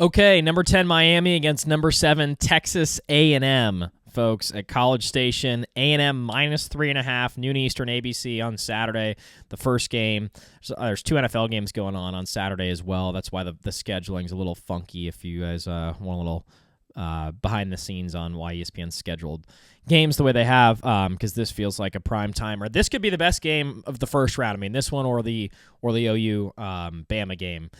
Okay, number 10 Miami against number 7 Texas A&M, folks, at College Station. A&M minus 3.5, noon Eastern, ABC on Saturday. The first game. There's 2 NFL games going on Saturday as well. That's why the scheduling's a little funky. If you guys want a little behind the scenes on why ESPN scheduled games the way they have, because this feels like a prime timer. This could be the best game of the first round. I mean, this one or the OU Bama game.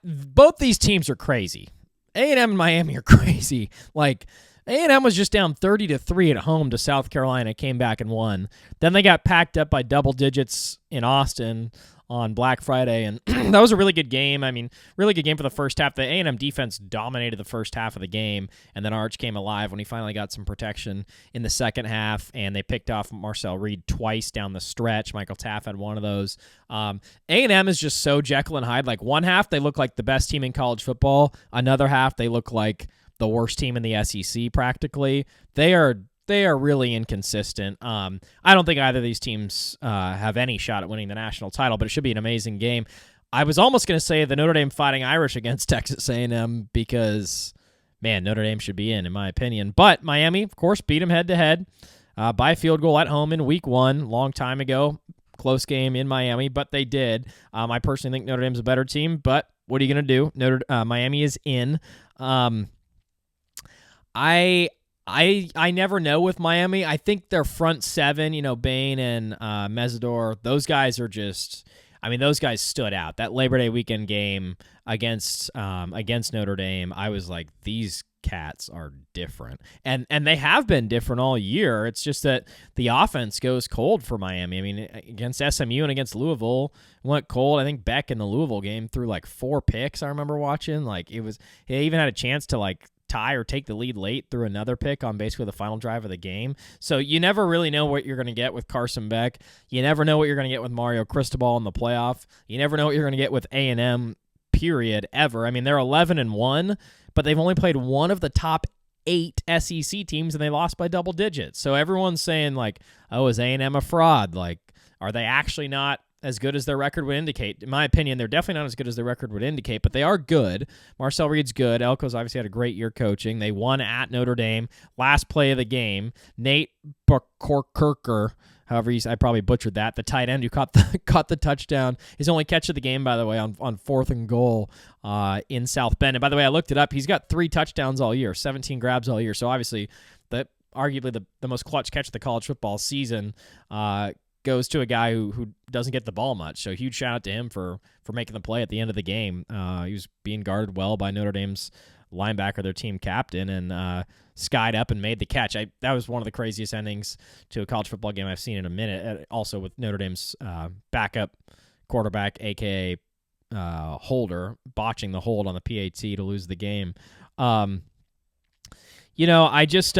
Both these teams are crazy. A&M and Miami are crazy. Like, A&M was just down 30-3 at home to South Carolina, came back and won. Then they got packed up by double digits in Austin on Black Friday, and that was a really good game. I mean, really good game for the first half. The A&M defense dominated the first half of the game, and then Arch came alive when he finally got some protection in the second half, and they picked off Marcel Reed twice down the stretch. Michael Taff had one of those. A&M is just so Jekyll and Hyde. Like, one half, they look like the best team in college football. Another half, they look like the worst team in the SEC practically. They are really inconsistent. I don't think either of these teams have any shot at winning the national title, but it should be an amazing game. I was almost going to say the Notre Dame Fighting Irish against Texas A&M because, man, Notre Dame should be in my opinion. But Miami, of course, beat them head-to-head by field goal at home in week 1, long time ago. Close game in Miami, but they did. I personally think Notre Dame's a better team, but what are you going to do? Miami is in. I never know with Miami. I think their front 7, Bain and Mesidor, those guys are just, those guys stood out. That Labor Day weekend game against Notre Dame, I was like, these cats are different. And they have been different all year. It's just that the offense goes cold for Miami. I mean, against SMU and against Louisville, went cold. I think Beck in the Louisville game threw like 4 picks, I remember watching. Like, he even had a chance to like tie or take the lead late through another pick on basically the final drive of the game. So you never really know what you're going to get with Carson Beck. You never know what you're going to get with Mario Cristobal in the playoff. You never know what you're going to get with A&M, period, ever. I mean, they're 11-1, but they've only played one of the top 8 SEC teams, and they lost by double digits. So everyone's saying, like, oh, is A&M a fraud? Like, are they actually not as good as their record would indicate? In my opinion, they're definitely not as good as their record would indicate, but they are good. Marcel Reed's good. Elko's obviously had a great year coaching. They won at Notre Dame. Last play of the game, Nate Bukorkerker, however, I probably butchered that, the tight end who caught the touchdown. His only catch of the game, by the way, on 4th and goal in South Bend. And by the way, I looked it up. He's got 3 touchdowns all year, 17 grabs all year. So obviously, arguably the most clutch catch of the college football season goes to a guy who doesn't get the ball much. So huge shout out to him for making the play at the end of the game. He was being guarded well by Notre Dame's linebacker, their team captain, and skied up and made the catch. That was one of the craziest endings to a college football game I've seen in a minute. Also with Notre Dame's backup quarterback, a.k.a. Holder, botching the hold on the PAT to lose the game. I just...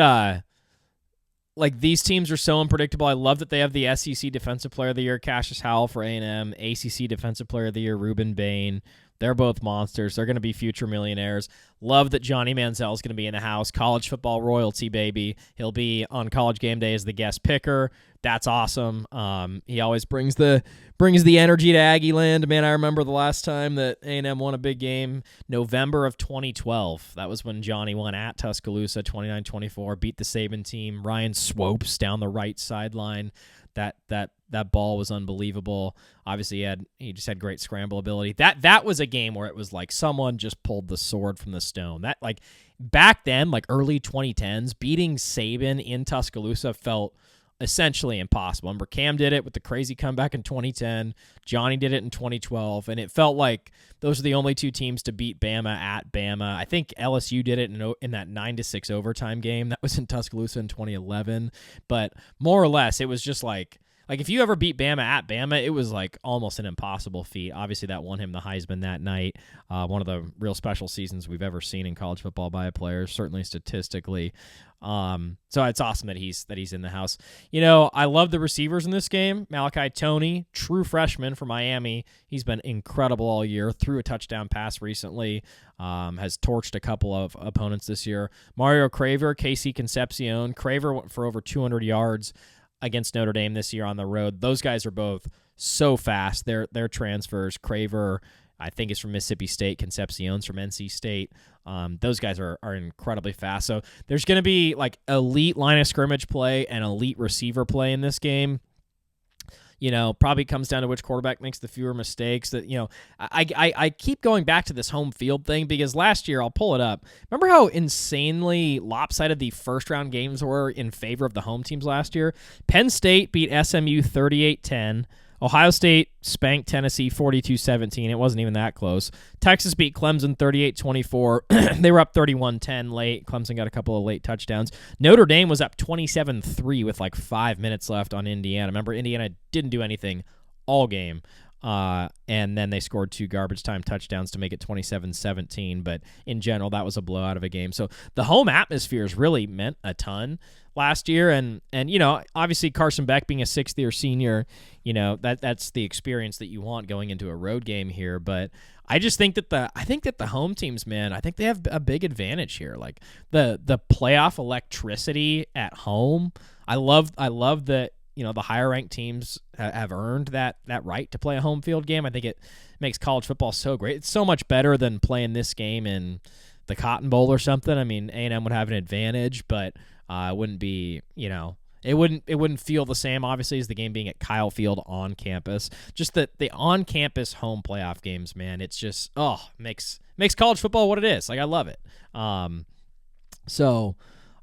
like, these teams are so unpredictable. I love that they have the SEC Defensive Player of the Year, Cassius Howell for A&M, ACC Defensive Player of the Year, Ruben Bain. They're both monsters. They're going to be future millionaires. Love that Johnny Manziel is going to be in the house. College football royalty, baby. He'll be on College Game Day as the guest picker. That's awesome. He always brings the energy to Aggie land. Man, I remember the last time that A&M won a big game, November of 2012. That was when Johnny won at Tuscaloosa, 29-24, beat the Saban team. Ryan Swopes down the right sideline. That ball was unbelievable. Obviously, he just had great scramble ability. That was a game where it was like someone just pulled the sword from the stone. That, like, back then, like early 2010s, beating Saban in Tuscaloosa felt essentially impossible. Remember, Cam did it with the crazy comeback in 2010. Johnny did it in 2012, and it felt like those are the only 2 teams to beat Bama at Bama. I think LSU did it in that 9-6 overtime game that was in Tuscaloosa in 2011. But more or less, it was just like if you ever beat Bama at Bama, it was like almost an impossible feat. Obviously, that won him the Heisman that night. One of the real special seasons we've ever seen in college football by a player, certainly statistically. So it's awesome that he's in the house. I love the receivers in this game. Malachi Toney, true freshman for Miami. He's been incredible all year. Threw a touchdown pass recently. Has torched a couple of opponents this year. Mario Craver, KC Concepcion. Craver went for over 200 yards against Notre Dame this year on the road. Those guys are both so fast. They're transfers. Craver, I think is from Mississippi State. Concepcion's from NC State. Those guys are incredibly fast. So there's going to be like elite line of scrimmage play and elite receiver play in this game. Probably comes down to which quarterback makes the fewer mistakes. That I keep going back to this home field thing because last year, I'll pull it up. Remember how insanely lopsided the first round games were in favor of the home teams last year? Penn State beat SMU 38-10. Ohio State spanked Tennessee 42-17. It wasn't even that close. Texas beat Clemson 38-24. They were up 31-10 late. Clemson got a couple of late touchdowns. Notre Dame was up 27-3 with like 5 minutes left on Indiana. Remember, Indiana didn't do anything all game. And then they scored 2 garbage time touchdowns to make it 27-17. But in general, that was a blowout of a game. So the home atmospheres really meant a ton last year. And obviously Carson Beck being a 6th-year senior, that's the experience that you want going into a road game here. But I just think that the home teams, man, I think they have a big advantage here. Like the playoff electricity at home. I love that. The higher ranked teams have earned that right to play a home field game. I think it makes college football so great. It's so much better than playing this game in the Cotton Bowl or something. I mean, A&M would have an advantage, but it wouldn't be, it wouldn't feel the same, obviously, as the game being at Kyle Field on campus. Just the on-campus home playoff games, man, it's just, makes college football what it is. Like, I love it.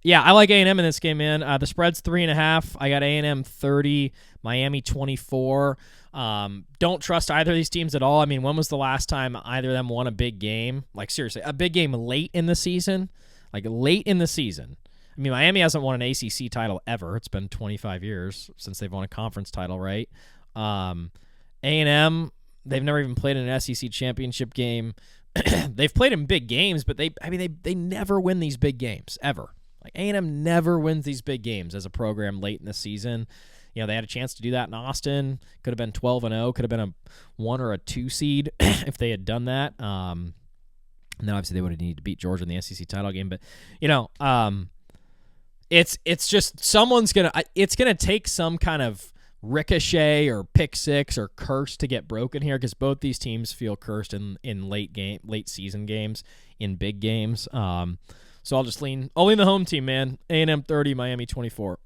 Yeah, I like A&M in this game, man. The spread's 3.5. I got A&M 30, Miami 24. Don't trust either of these teams at all. I mean, when was the last time either of them won a big game? Like, seriously, a big game late in the season? Like, late in the season. I mean, Miami hasn't won an ACC title ever. It's been 25 years since they've won a conference title, right? A&M, they've never even played in an SEC championship game. They've played in big games, but they never win these big games, ever. Like A&M never wins these big games as a program late in the season. They had a chance to do that in Austin. Could have been 12-0. Could have been a 1 or a 2 seed if they had done that. And then obviously they would have needed to beat Georgia in the SEC title game. But it's just it's gonna take some kind of ricochet or pick six or curse to get broken here because both these teams feel cursed in late season games, in big games. So I'll lean the home team, man. A&M 30, Miami 24.